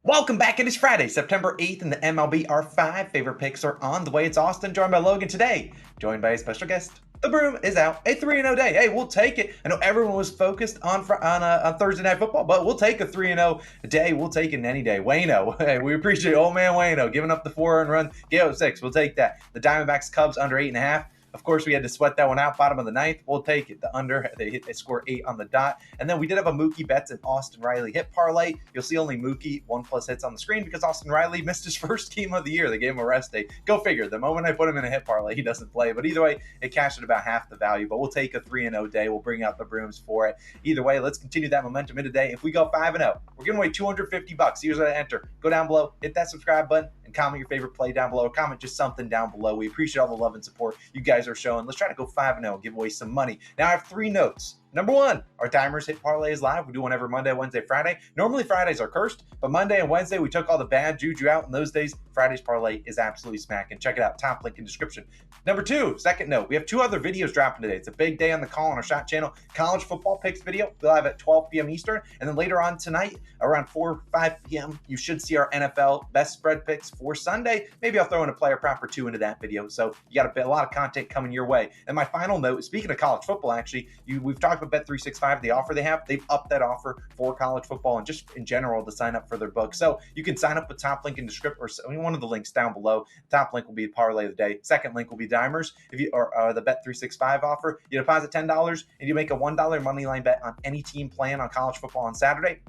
Welcome back. It is Friday, September 8th, and the MLB, our five favorite picks are on the way. It's Austin, joined by Logan today, joined by a special guest. The broom is out. A 3-0 day. Hey, we'll take it. I know everyone was focused on Thursday Night Football, but we'll take a 3-0 day. We'll take it any day. Wayno, hey, we appreciate old man Wayno giving up the 4-run run. Go 6. We'll take that. The Diamondbacks Cubs under 8.5. Of course, we had to sweat that one out, bottom of the ninth. We'll take it. The under, they score 8 on the dot. And then we did have a Mookie Betts and Austin Riley hit parlay. You'll see only Mookie 1+ hits on the screen because Austin Riley missed his first game of the year. They gave him a rest day. Go figure. The moment I put him in a hit parlay, he doesn't play. But either way, it cashed at about half the value. But we'll take a 3-0 day. We'll bring out the brooms for it. Either way, let's continue that momentum into today. If we go 5-0, we're giving away $250. Here's how to enter. Go down below, hit that subscribe button, and comment your favorite play down below. Or comment just something down below. We appreciate all the love and support you guys are showing. Let's try to go 5-0, give away some money. Now I have 3 notes. Number 1, our timers hit parlay is live. We do one every Monday, Wednesday, Friday. Normally Fridays are cursed, but Monday and Wednesday we took all the bad juju out. In those days, Friday's parlay is absolutely smacking. Check it out. Top link in description. Number 2, second note. We have 2 other videos dropping today. It's a big day on the Call on our Shot channel. College football picks video live at 12 p.m. Eastern. And then later on tonight, around 5 p.m., you should see our NFL best spread picks for Sunday. Maybe I'll throw in a player prop or 2 into that video. So you got a lot of content coming your way. And my final note, speaking of college football, actually, we've talked about Bet365, the offer they have. They've upped that offer for college football and just in general to sign up for their book. So you can sign up with top link in the description, or one of the links down below. Top link will be parlay of the day. Second link will be dimers. If you or the Bet365 offer, you deposit $10 and you make a $1 money line bet on any team playing on college football on Saturday.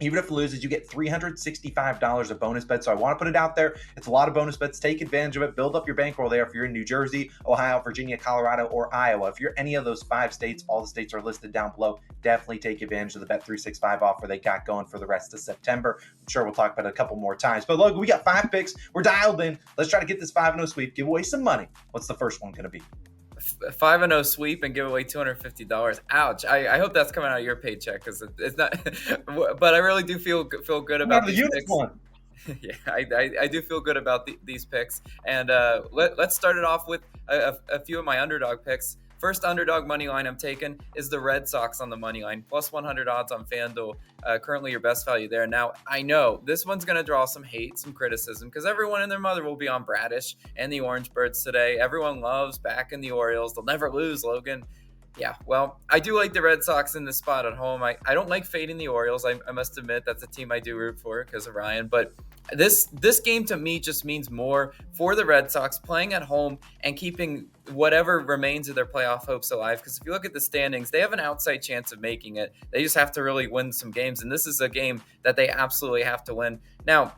Even if it loses, you get $365 of bonus bets. So I want to put it out there. It's a lot of bonus bets. Take advantage of it. Build up your bankroll there if you're in New Jersey, Ohio, Virginia, Colorado, or Iowa. If you're any of those 5 states, all the states are listed down below. Definitely take advantage of the Bet365 offer they got going for the rest of September. I'm sure we'll talk about it a couple more times. But look, we got 5 picks. We're dialed in. Let's try to get this 5-0 sweep. Give away some money. What's the first one going to be? 5-0 sweep and give away $250. Ouch! I hope that's coming out of your paycheck because it's not. But I really do feel good about these picks. Yeah, I do feel good about these picks, and let's start it off with a few of my underdog picks. First underdog money line I'm taking is the Red Sox on the money line, plus 100 odds on FanDuel. Currently your best value there. Now, I know this one's going to draw some hate, some criticism, because everyone and their mother will be on Bradish and the Orange Birds today. Everyone loves back in the Orioles. They'll never lose, Logan. Yeah, well, I do like the Red Sox in this spot at home. I don't like fading the Orioles. I must admit that's a team I do root for because of Ryan. But this game to me just means more for the Red Sox playing at home and keeping whatever remains of their playoff hopes alive. Because if you look at the standings, they have an outside chance of making it. They just have to really win some games. And this is a game that they absolutely have to win. Now,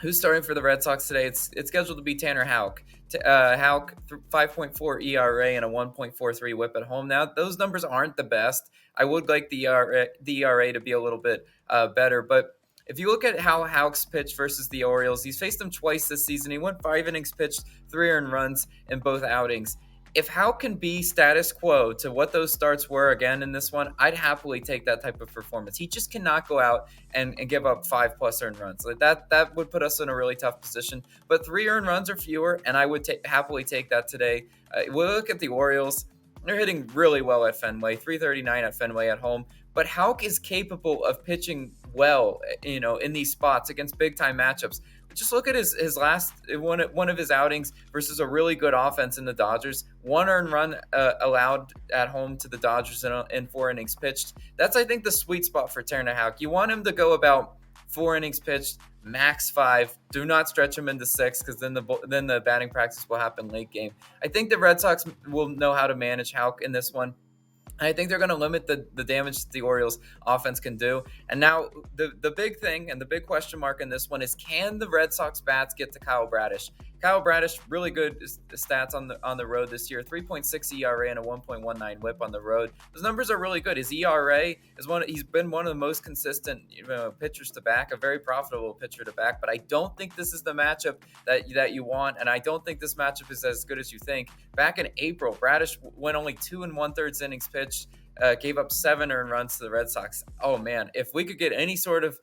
who's starting for the Red Sox today? It's scheduled to be Tanner Houck. Houck, 5.4 ERA and a 1.43 whip at home. Now, those numbers aren't the best. I would like the ERA to be a little bit better. But if you look at how Houck's pitched versus the Orioles, he's faced them twice this season. He went 5 innings pitched, 3 earned runs in both outings. If Houck can be status quo to what those starts were again in this one, I'd happily take that type of performance. He just cannot go out and give up 5+ earned runs. Like that would put us in a really tough position. But 3 earned runs or fewer, and I would happily take that today. We'll look at the Orioles. They're hitting really well at Fenway, 339 at Fenway at home. But Houck is capable of pitching well, in these spots against big-time matchups. Just look at his last one of his outings versus a really good offense in the Dodgers. 1 earned run allowed at home to the Dodgers in 4 innings pitched. That's, I think, the sweet spot for Tanner Houck. You want him to go about 4 innings pitched, max 5. Do not stretch him into 6 because then the batting practice will happen late game. I think the Red Sox will know how to manage Houck in this one. I think they're going to limit the damage that the Orioles offense can do. And now the big thing and the big question mark in this one is, can the Red Sox bats get to Kyle Bradish? Kyle Bradish, really good stats on the road this year, 3.6 ERA and a 1.19 whip on the road. Those numbers are really good. His ERA he's been one of the most consistent pitchers to back, a very profitable pitcher to back, but I don't think this is the matchup that you want, and I don't think this matchup is as good as you think. Back in April, Bradish went only 2 1/3 innings pitched, gave up 7 earned runs to the Red Sox. Oh man, if we could get any sort of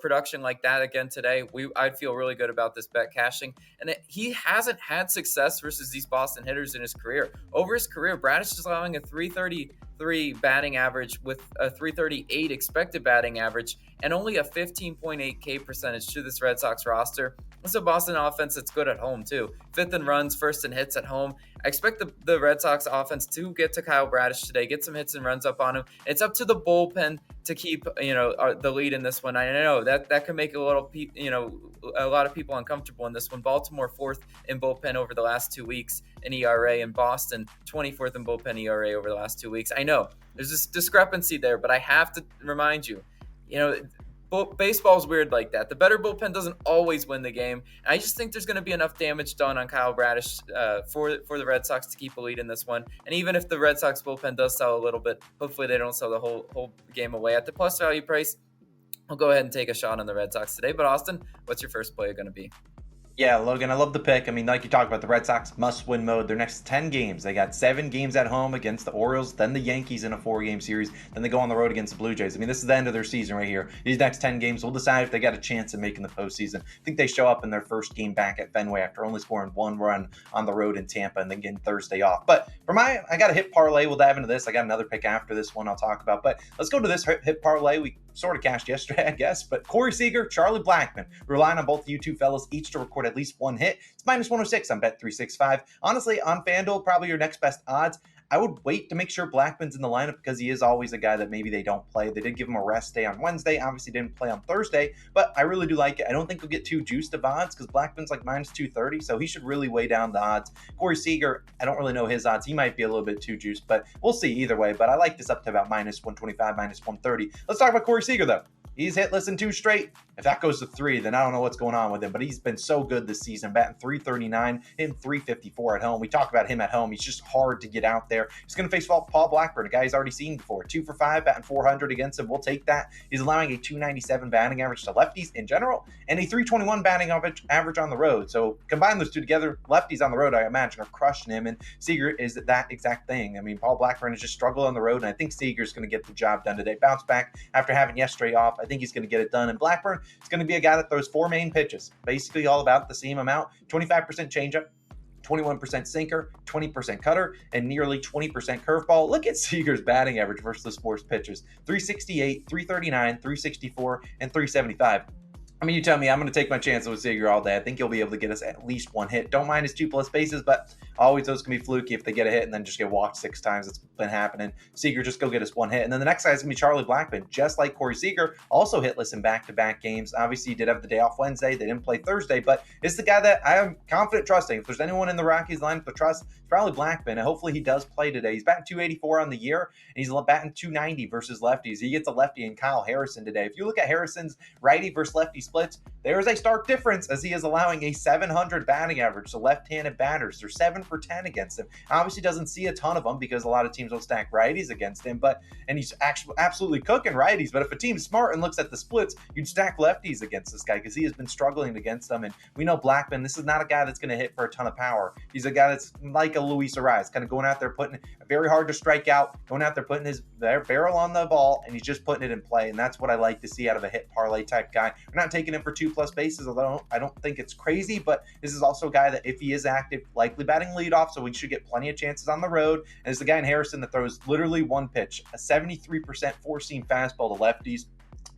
production like that again today, I'd feel really good about this bet cashing. And he hasn't had success versus these Boston hitters in his career. Over his career, Bradish is allowing a 333 batting average with a 338 expected batting average and only a 15.8K percentage to this Red Sox roster. It's a Boston offense that's good at home too. 5th in runs, 1st in hits at home. I expect the Red Sox offense to get to Kyle Bradish today, get some hits and runs up on him. It's up to the bullpen to keep the lead in this one. I know that can make a lot of people uncomfortable in this one. Baltimore 4th in bullpen over the last 2 weeks in ERA, and Boston 24th in bullpen ERA over the last 2 weeks. I know there's this discrepancy there, but I have to remind you, baseball's weird like that. The better bullpen doesn't always win the game. I just think there's going to be enough damage done on Kyle Bradish for the Red Sox to keep a lead in this one. And even if the Red Sox bullpen does sell a little bit, hopefully they don't sell the whole game away at the plus value price. I'll go ahead and take a shot on the Red Sox today. But Austin, what's your first play going to be? Yeah, Logan, I love the pick. I mean, like you talked about, the Red Sox must-win mode. Their next 10 games, they got 7 games at home against the Orioles, then the Yankees in a 4-game series, then they go on the road against the Blue Jays. I mean, this is the end of their season right here. These next 10 games will decide if they got a chance of making the postseason. I think they show up in their first game back at Fenway after only scoring 1 run on the road in Tampa and then getting Thursday off. But I got a hit parlay. We'll dive into this. I got another pick after this one I'll talk about. But let's go to this hit parlay. We sort of cashed yesterday, I guess. But Corey Seager, Charlie Blackmon, relying on both you two fellas each to record at least one hit. It's minus 106 on Bet365. Honestly, on FanDuel, probably your next best odds. I would wait to make sure Blackmon's in the lineup because he is always a guy that maybe they don't play. They did give him a rest day on Wednesday. Obviously didn't play on Thursday, but I really do like it. I don't think he'll get too juiced of odds because Blackmon's like minus 230, so he should really weigh down the odds. Corey Seager, I don't really know his odds. He might be a little bit too juiced, but we'll see either way. But I like this up to about minus 125, minus 130. Let's talk about Corey Seager, though. He's hitless in 2 straight. If that goes to 3, then I don't know what's going on with him. But he's been so good this season, batting .339, hitting .354 at home. We talk about him at home. He's just hard to get out there. He's going to face Paul Blackburn, a guy he's already seen before. 2 for 5, batting .400 against him. We'll take that. He's allowing a .297 batting average to lefties in general and a .321 batting average on the road. So combine those two together, lefties on the road, I imagine, are crushing him. And Seager is that exact thing. I mean, Paul Blackburn has just struggled on the road, and I think Seager's going to get the job done today. Bounce back after having yesterday off. I think he's going to get it done. And Blackburn is going to be a guy that throws 4 main pitches, basically all about the same amount: 25% changeup, 21% sinker, 20% cutter, and nearly 20% curveball. Look at Seager's batting average versus the sports pitches: 368, 339, 364, and 375. I mean, you tell me, I'm going to take my chances with Seager all day. I think he'll be able to get us at least one hit. Don't mind his 2+ bases, but always those can be fluky if they get a hit and then just get walked 6 times. It's been happening. Seager, just go get us one hit. And then the next guy is going to be Charlie Blackmon, just like Corey Seager, also hitless in back-to-back games. Obviously, he did have the day off Wednesday. They didn't play Thursday, but it's the guy that I am confident trusting. If there's anyone in the Rockies lineup to trust, it's probably Blackmon, and hopefully he does play today. He's batting .284 on the year, and he's batting .290 versus lefties. He gets a lefty in Kyle Harrison today. If you look at Harrison's righty versus lefty splits, there's a stark difference as he is allowing a .700 batting average to left-handed batters. They're 7 for 10 against him. Obviously doesn't see a ton of them because a lot of teams will stack righties against him, and he's actually absolutely cooking righties. But if a team's smart and looks at the splits, you'd stack lefties against this guy because he has been struggling against them. And we know Blackmon, this is not a guy that's going to hit for a ton of power. He's a guy that's like a Luis Arraez, kind of going out there putting very hard to strike out, going out there putting his barrel on the ball, and he's just putting it in play. And that's what I like to see out of a hit parlay type guy. We're not taking him for 2+ bases, although I don't think it's crazy, but this is also a guy that if he is active, likely batting leadoff, so we should get plenty of chances on the road. And it's the guy in Harrison that throws literally one pitch, a 73% four-seam fastball to lefties.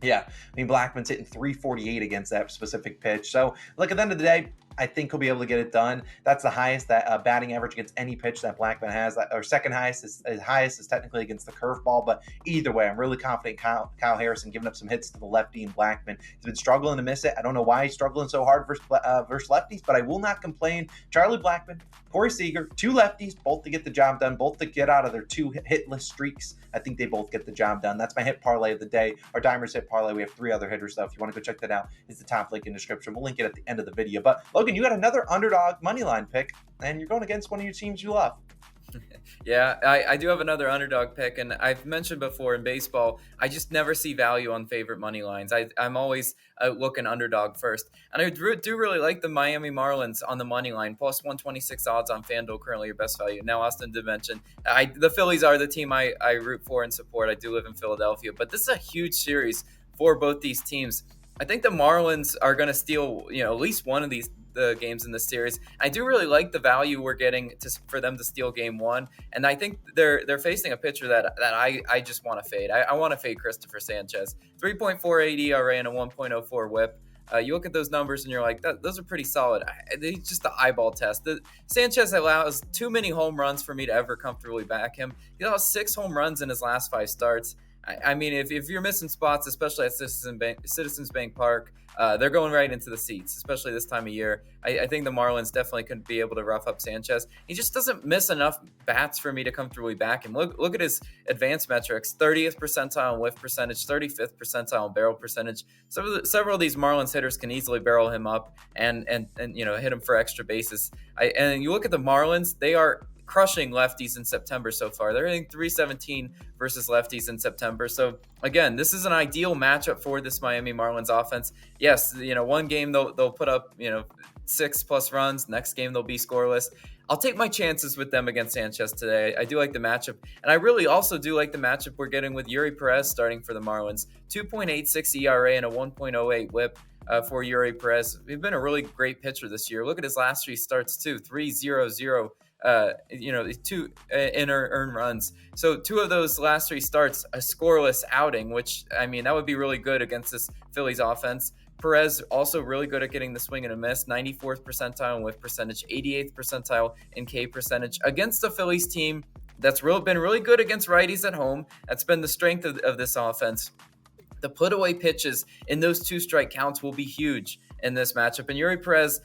Yeah, I mean, Blackmon's hitting .348 against that specific pitch. So, look, at the end of the day, I think he'll be able to get it done. That's the highest that batting average against any pitch that Blackmon has. Or second highest is technically against the curveball. But either way, I'm really confident Kyle Harrison giving up some hits to the lefty and Blackmon. He's been struggling to miss it. I don't know why he's struggling so hard versus lefties, but I will not complain. Charlie Blackmon, Corey Seager, 2 lefties, both to get the job done, both to get out of their 2 hitless streaks. I think they both get the job done. That's my hit parlay of the day. Our Dimers hit parlay. We have 3 other hitters, though. If you want to go check that out, it's the top link in the description. We'll link it at the end of the video. But Logan, you got another underdog money line pick, and you're going against one of your teams you love. Yeah, I do have another underdog pick, and I've mentioned before in baseball, I just never see value on favorite money lines. I'm always looking underdog first, and I do really like the Miami Marlins on the money line, plus 126 odds on FanDuel, currently your best value. Now, Austin did mention, the Phillies are the team I root for and support. I do live in Philadelphia, but this is a huge series for both these teams. I think the Marlins are going to steal, at least one of these the games in the series. I do really like the value we're getting for them to steal game one, and I think they're facing a pitcher that I just want to fade. I want to fade Christopher Sanchez. 3.48 ERA and a 1.04 WHIP. You look at those numbers and you're like, those are pretty solid. It's just the eyeball test. Sanchez allows too many home runs for me to ever comfortably back him. He allows 6 home runs in his last 5 starts. I mean, if you're missing spots, especially at Citizens Bank Park, they're going right into the seats, especially this time of year. I think the Marlins definitely could be able to rough up Sanchez. He just doesn't miss enough bats for me to comfortably back him. Look at his advanced metrics: 30th percentile in whiff percentage, 35th percentile in barrel percentage. Several of these Marlins hitters can easily barrel him up and hit him for extra bases. And you look at the Marlins; they are crushing lefties in September so far. They're hitting 317 versus lefties in September. So again, this is an ideal matchup for this Miami Marlins offense. Yes, one game they'll put up 6+ runs. Next game they'll be scoreless. I'll take my chances with them against Sanchez today. I do like the matchup, and I really also do like the matchup we're getting with Yuri Perez starting for the Marlins. 2.86 ERA and a 1.08 WHIP. For Yuri Perez. He's been a really great pitcher this year. Look at his last 3 starts too. 3-0-0. 2 earned runs. So 2 of those last 3 starts, a scoreless outing, which, I mean, that would be really good against this Phillies offense. Perez also really good at getting the swing and a miss, 94th percentile in whiff percentage, 88th percentile in K percentage against the Phillies team that's been really good against righties at home. That's been the strength of this offense. The put away pitches in those 2 strike counts will be huge in this matchup. And Yuri Perez,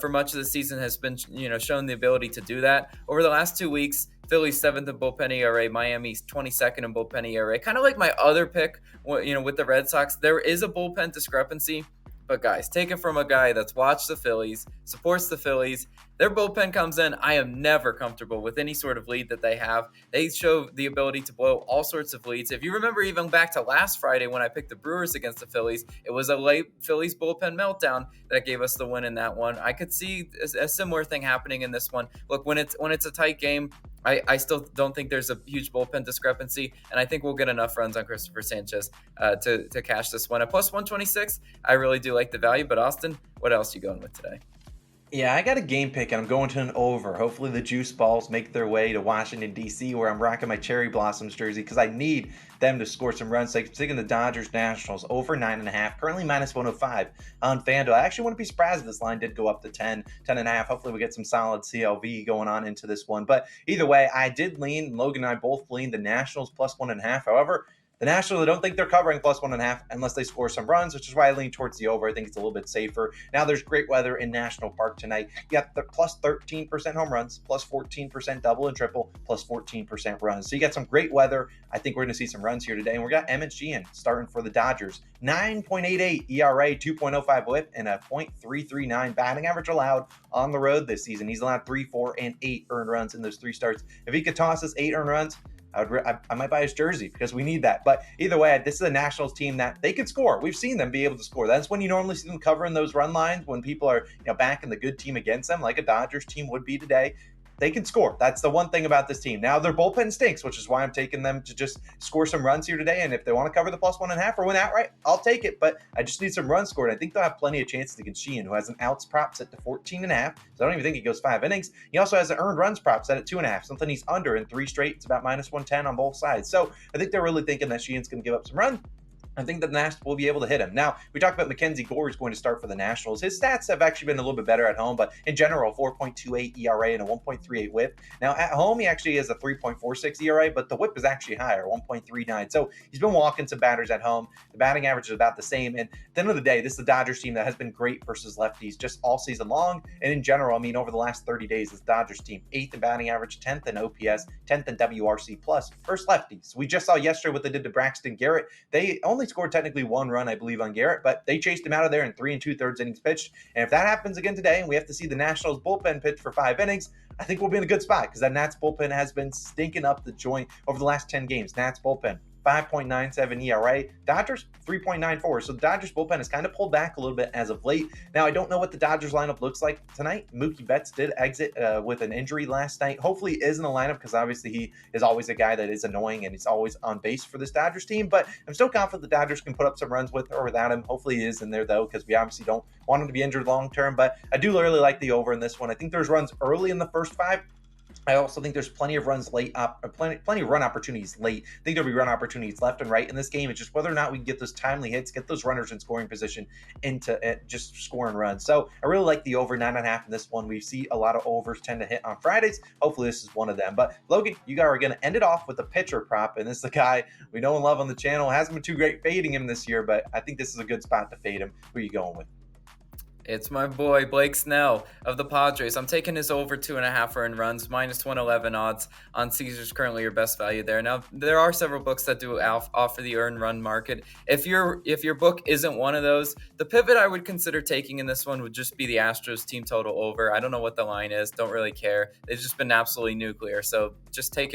for much of the season, has been shown the ability to do that. Over the last 2 weeks, Philly's 7th in bullpen ERA, Miami's 22nd in bullpen ERA. Kind of like my other pick, with the Red Sox, there is a bullpen discrepancy. But guys, take it from a guy that's watched the Phillies, supports the Phillies. Their bullpen comes in. I am never comfortable with any sort of lead that they have. They show the ability to blow all sorts of leads. If you remember even back to last Friday when I picked the Brewers against the Phillies, it was a late Phillies bullpen meltdown that gave us the win in that one. I could see a similar thing happening in this one. Look, when it's a tight game, I still don't think there's a huge bullpen discrepancy, and I think we'll get enough runs on Christopher Sanchez to cash this one. At plus 126, I really do like the value. But Austin, what else are you going with today? Yeah, I got a game pick, and I'm going to an over. Hopefully the Juice Balls make their way to Washington, D.C., where I'm rocking my Cherry Blossoms jersey because I need them to score some runs. So I'm taking the Dodgers Nationals over 9.5, currently minus 105 on FanDuel. I actually wouldn't be surprised if this line did go up to 10.5. Hopefully we get some solid CLV going on into this one. But either way, I did lean, Logan and I both leaned the Nationals plus 1.5. However, the Nationals, I don't think they're covering plus 1.5 unless they score some runs, which is why I lean towards the over. I think it's a little bit safer. Now there's great weather in National Park tonight. You got the plus 13% home runs, plus 14% double and triple, plus 14% runs. So you got some great weather. I think we're going to see some runs here today. And we got MLB starting for the Dodgers. 9.88 ERA, 2.05 WHIP, and a .339 batting average allowed on the road this season. He's allowed 3, 4, and 8 earned runs in those 3 starts. If he could toss us 8 earned runs, I might buy his jersey because we need that. But either way, this is a Nationals team that they can score. We've seen them be able to score. That's when you normally see them covering those run lines, when people are backing the good team against them, like a Dodgers team would be today. They can score. That's the one thing about this team. Now, their bullpen stinks, which is why I'm taking them to just score some runs here today. And if they want to cover the plus 1.5 or win outright, I'll take it. But I just need some runs scored. I think they'll have plenty of chances against Sheehan, who has an outs prop set to 14.5. So I don't even think he goes 5 innings. He also has an earned runs prop set at 2.5, something he's under in 3 straight. It's about minus 110 on both sides. So I think they're really thinking that Sheehan's going to give up some runs. I think the Nationals will be able to hit him. Now, we talked about Mackenzie Gore is going to start for the Nationals. His stats have actually been a little bit better at home, but in general, 4.28 ERA and a 1.38 WHIP. Now, at home, he actually has a 3.46 ERA, but the WHIP is actually higher, 1.39. So he's been walking some batters at home. The batting average is about the same. And at the end of the day, this is the Dodgers team that has been great versus lefties just all season long. And in general, I mean, over the last 30 days, this Dodgers team, 8th in batting average, 10th in OPS, 10th in WRC+, versus lefties. We just saw yesterday what they did to Braxton Garrett. They only scored technically 1 run, I believe, on Garrett, but they chased him out of there in 3 2/3 innings pitched. And if that happens again today, and we have to see the Nationals bullpen pitch for 5 innings, I think we'll be in a good spot because that Nats bullpen has been stinking up the joint over the last 10 games. Nats bullpen, 5.97 ERA. Dodgers 3.94. So the Dodgers bullpen has kind of pulled back a little bit as of late. Now, I don't know what the Dodgers lineup looks like tonight. Mookie Betts did exit with an injury last night. Hopefully he is in the lineup because obviously he is always a guy that is annoying and he's always on base for this Dodgers team. But I'm still confident the Dodgers can put up some runs with or without him. Hopefully he is in there though, because we obviously don't want him to be injured long term. But I do really like the over in this one. I think there's runs early in the first 5. I also think there's plenty of runs late, plenty of run opportunities late. I think there'll be run opportunities left and right in this game. It's just whether or not we can get those timely hits, get those runners in scoring position into just scoring runs. So I really like the over 9.5 in this one. We see a lot of overs tend to hit on Fridays. Hopefully this is one of them. But Logan, you guys are going to end it off with a pitcher prop, and this is the guy we know and love on the channel. Hasn't been too great fading him this year, but I think this is a good spot to fade him. Who are you going with? It's my boy, Blake Snell of the Padres. I'm taking his over 2.5 earned runs, minus 111 odds on Caesars, currently your best value there. Now, there are several books that do offer the earned run market. If your book isn't one of those, the pivot I would consider taking in this one would just be the Astros team total over. I don't know what the line is. Don't really care. They've just been absolutely nuclear. So just take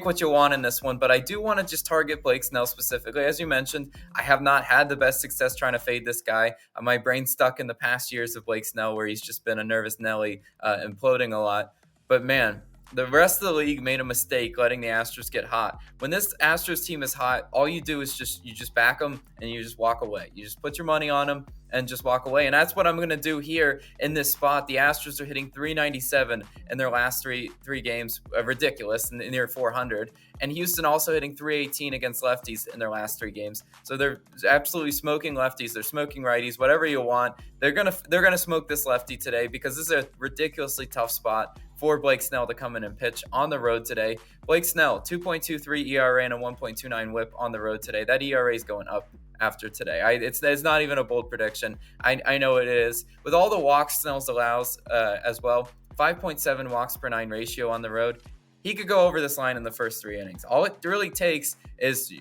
what you want in this one. But I do want to just target Blake Snell specifically. As you mentioned, I have not had the best success trying to fade this guy. My brain's stuck in the past years of Blake Snell where he's just been a nervous Nelly, imploding a lot. But man, the rest of the league made a mistake letting the Astros get hot. When this Astros team is hot, all you do is just back them and you just walk away. You just put your money on them and just walk away. And that's what I'm going to do here in this spot. The Astros are hitting 397 in their last three games, ridiculous, near 400. And Houston also hitting 318 against lefties in their last 3 games. So they're absolutely smoking lefties. They're smoking righties, whatever you want. They're gonna smoke this lefty today because this is a ridiculously tough spot for Blake Snell to come in and pitch on the road today. Blake Snell, 2.23 ERA and a 1.29 WHIP on the road today. That ERA is going up after today. It's not even a bold prediction. I know it is. With all the walks Snell's allows as well, 5.7 walks per 9 ratio on the road. He could go over this line in the first 3 innings. All it really takes is,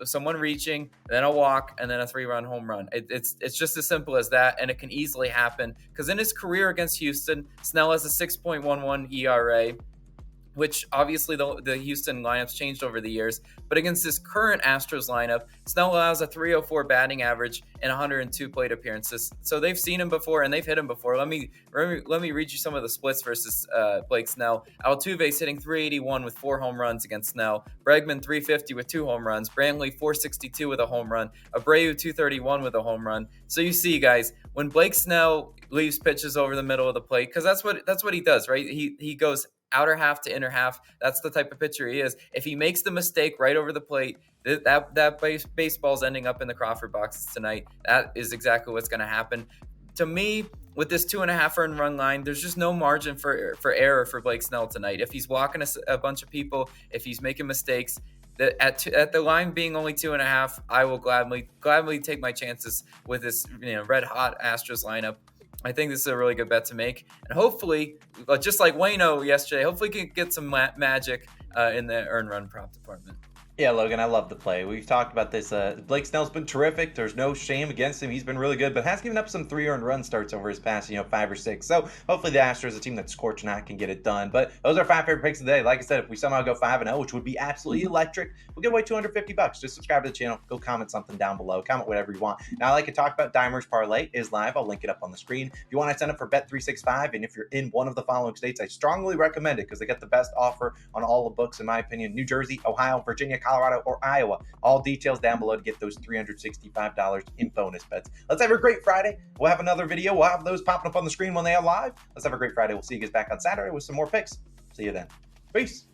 someone reaching, then a walk, and then a 3-run home run. It's just as simple as that, and it can easily happen. Because in his career against Houston, Snell has a 6.11 ERA, which obviously the Houston lineups changed over the years. But against this current Astros lineup, Snell allows a 304 batting average and 102 plate appearances. So they've seen him before and they've hit him before. Let me read you some of the splits versus Blake Snell. Altuve's hitting 381 with 4 home runs against Snell. Bregman 350 with 2 home runs. Brantley 462 with a home run. Abreu 231 with a home run. So you see, guys, when Blake Snell leaves pitches over the middle of the plate, because that's what he does, right? He goes outer half to inner half. That's the type of pitcher he is. If he makes the mistake right over the plate, that baseball's ending up in the Crawford boxes tonight. That is exactly what's going to happen. To me, with this 2.5 earned run line, there's just no margin for error for Blake Snell tonight. If he's walking a bunch of people, if he's making mistakes, at the line being only 2.5, I will gladly take my chances with this red hot Astros lineup. I think this is a really good bet to make. And hopefully, just like Wayno yesterday, hopefully we can get some magic in the earn run prop department. Yeah, Logan, I love the play. We've talked about this. Blake Snell's been terrific. There's no shame against him. He's been really good, but has given up some 3 earned run starts over his past, 5 or 6. So hopefully the Astros, a team that's scorching hot, can get it done. But those are 5 favorite picks of the day. Like I said, if we somehow go 5-0, which would be absolutely electric, we'll give away $250. Just subscribe to the channel. Go comment something down below. Comment whatever you want. Now, I like to talk about Dimers Parlay is live. I'll link it up on the screen. If you want to sign up for Bet365, and if you're in one of the following states, I strongly recommend it because they get the best offer on all the books, in my opinion. New Jersey, Ohio, Virginia, Colorado, or Iowa. All details down below to get those $365 in bonus bets. Let's have a great Friday. We'll have another video. We'll have those popping up on the screen when they are live. Let's have a great Friday. We'll see you guys back on Saturday with some more picks. See you then. Peace.